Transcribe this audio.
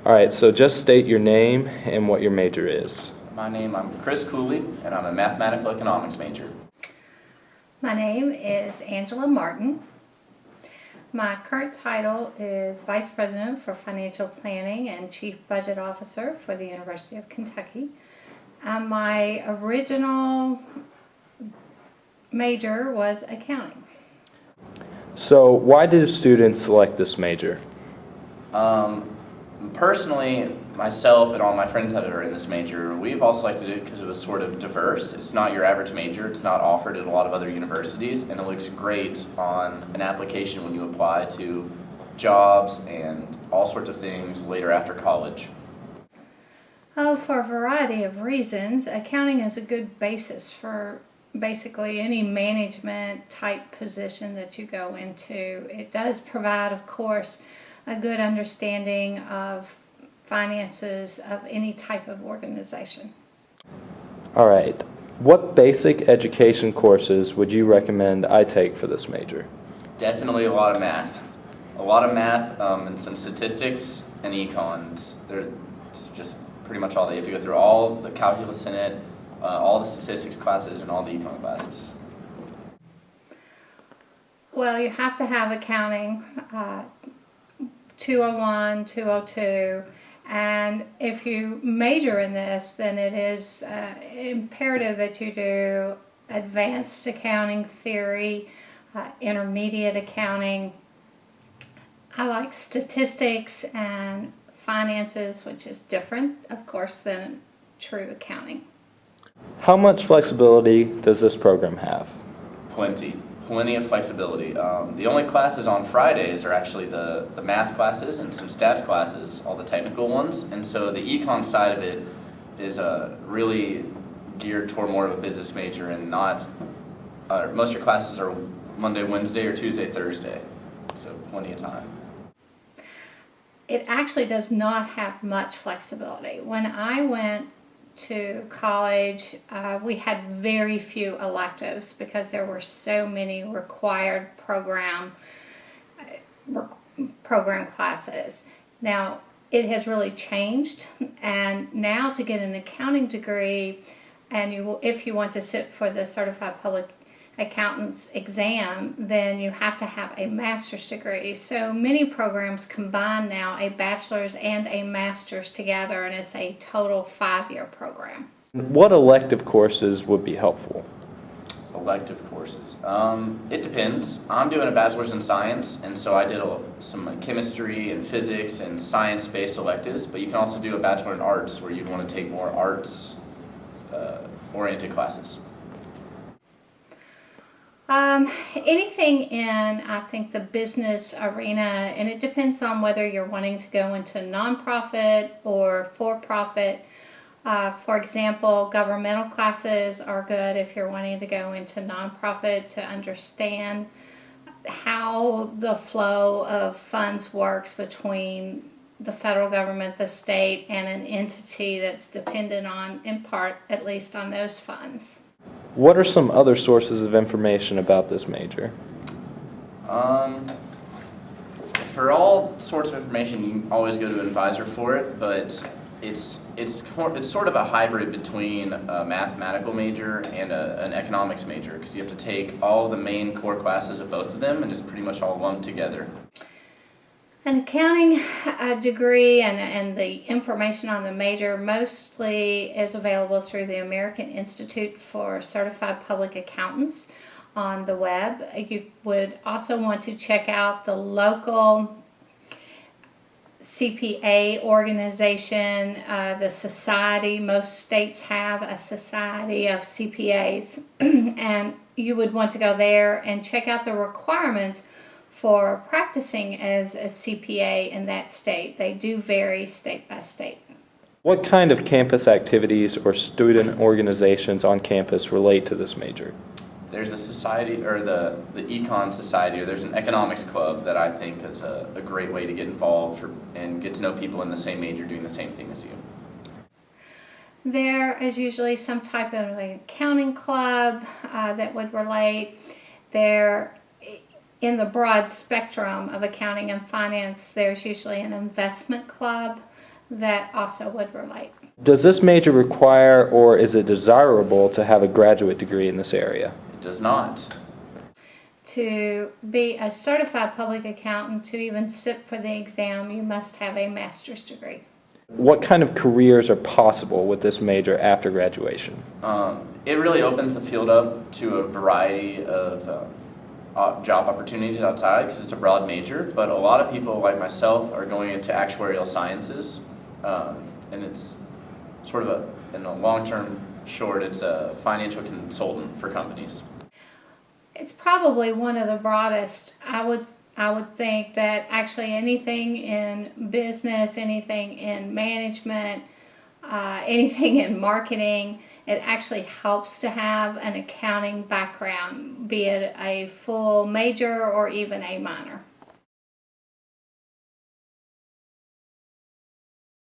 All right, so just state your name and what your major is. I'm Chris Cooley, and I'm a mathematical economics major. My name is Angela Martin. My current title is Vice President for Financial Planning and Chief Budget Officer for the University of Kentucky. My original major was accounting. So why do students select this major? Personally, myself and all my friends that are in this major, we've all selected it because it was sort of diverse. It's not your average major. It's not offered at a lot of other universities, and it looks great on an application when you apply to jobs and all sorts of things later after college. For a variety of reasons, accounting is a good basis for basically any management type position that you go into. It does provide, of course, a good understanding of finances of any type of organization. All right, what basic education courses would you recommend I take for this major? Definitely a lot of math. A lot of math and some statistics and econs. It's just pretty much all. You have to go through all the calculus in it, all the statistics classes, and all the econ classes. Well, you have to have accounting 201, 202, and if you major in this, then it is imperative that you do advanced accounting theory, intermediate accounting. I like statistics and finances, which is different, of course, than true accounting. How much flexibility does this program have? Plenty of flexibility. The only classes on Fridays are actually the math classes and some stats classes, all the technical ones, and so the econ side of it is really geared toward more of a business major, and not, most of your classes are Monday, Wednesday, or Tuesday, Thursday, so plenty of time. It actually does not have much flexibility. When I went to college, we had very few electives because there were so many required program classes. Now, it has really changed, and now to get an accounting degree, and if you want to sit for the Certified Public Accountant's exam, then you have to have a master's degree. So many programs combine now a bachelor's and a master's together, and it's a total 5-year program. What elective courses would be helpful? Elective courses. It depends. I'm doing a bachelor's in science, and so I did some chemistry and physics and science-based electives, but you can also do a bachelor in arts where you'd want to take more arts-oriented classes. Anything in, I think, the business arena, and it depends on whether you're wanting to go into nonprofit or for-profit. For example, governmental classes are good if you're wanting to go into nonprofit to understand how the flow of funds works between the federal government, the state, and an entity that's dependent on, in part, at least on those funds. What are some other sources of information about this major? For all sorts of information, you can always go to an advisor for it, but it's sort of a hybrid between a mathematical major and an economics major, because you have to take all the main core classes of both of them, and it's pretty much all lumped together. An accounting degree and the information on the major mostly is available through the American Institute for Certified Public Accountants on the web. You would also want to check out the local CPA organization, the society. Most states have a society of CPAs, and you would want to go there and check out the requirements for practicing as a CPA in that state. They do vary state by state. What kind of campus activities or student organizations on campus relate to this major? There's the society, or the econ society, or there's an economics club that I think is a great way to get involved and get to know people in the same major doing the same thing as you. There is usually some type of an accounting club that would relate. There, in the broad spectrum of accounting and finance, there's usually an investment club that also would relate. Does this major require or is it desirable to have a graduate degree in this area? It does not. To be a certified public accountant, to even sit for the exam, you must have a master's degree. What kind of careers are possible with this major after graduation? It really opens the field up to a variety of job opportunities outside because it's a broad major, but a lot of people like myself are going into actuarial sciences, and it's sort of in the long-term short, it's a financial consultant for companies. It's probably one of the broadest. I would think that actually anything in business, anything in management, anything in marketing, it actually helps to have an accounting background, be it a full major or even a minor.